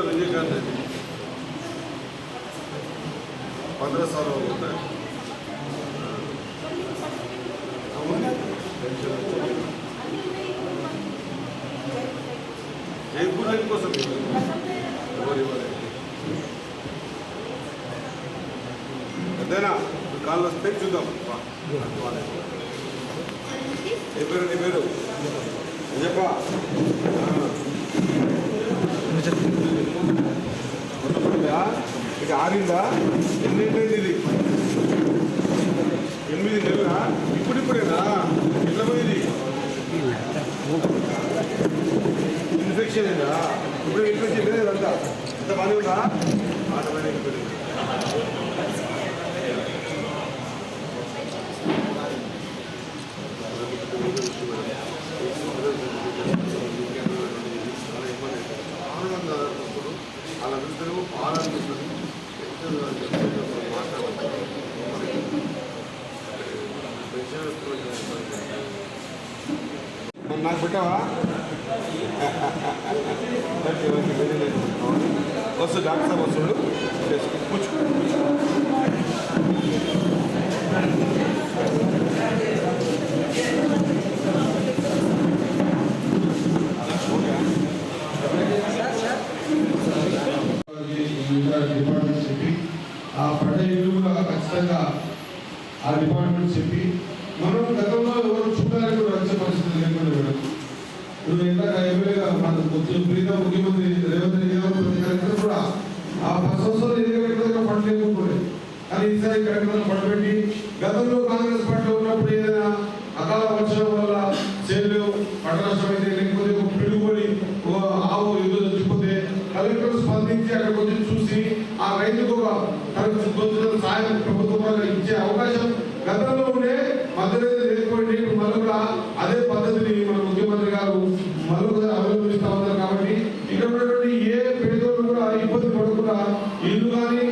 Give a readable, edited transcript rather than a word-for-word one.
विजयकांत 15 साल होता है जयपुर కోసం అదేనా కాల్ వస్తే చూద్దాం ఏ పేరు నీ పేరు చెప్పా ఇది ఆరిందా ఎన్నింటండి ఇది 8 నెలలా ఇప్పుడిప్పుడేనా ఎట్లా పోయింది ఇన్ఫెక్షన్ ఏదా ఇప్పుడు ఇన్ఫెక్షన్ లేదంతా అంత బాగానే ఉందా ఆటోమేటిక్ అలా చూస్తే ఆనందిస్తుంది నాకు పెట్టావా వస్తు డాక్టర్ సాబ్ వస్తుడు కూర్చో డిపార్ట్మెంట్ చెప్పి ఆ పడ్డ ఇల్లు కూడా ఖచ్చితంగా ఆ డిపార్ట్మెంట్ చెప్పి మనం గతంలో ఎవరు చూడడానికి కూడా వచ్చే పరిస్థితి లేకుండా మేడం ఇప్పుడు ఇందాక ఎమ్మెల్యేగా మన ప్రీతం ముఖ్యమంత్రి రేవంత్ రెడ్డి గారు కూడా ఆ 10 సంవత్సరాలు ఎన్నికల పని లేకపోతే కానీ ఈసారి కార్యక్రమం పడబెట్టి గతంలో కాంగ్రెస్ పార్టీలో ఉన్నప్పుడు ఏదైనా అకాల వర్షం వల్ల సేలు పంట నష్టం అయితే లేకపోతే పిడుగుబడి ఆవు ఎదురు చచ్చిపోతే కలెక్టర్ స్పందించి అక్కడికి వచ్చి చూసి ఆ రైతుకు తనకు సాయం ప్రభుత్వం ఇచ్చే అవకాశం గతంలో ఉండే మద్దతు లేకపోయింది. ఇప్పుడు మళ్ళీ కూడా అదే పద్ధతిని మన ముఖ్యమంత్రి గారు మళ్ళీ కూడా అవలంబిస్తా ఉన్నారు. కాబట్టి ఇక్కడ ఉన్నటువంటి ఏ పేదోళ్ళు కూడా ఇబ్బంది పడకుండా ఇల్లు కానీ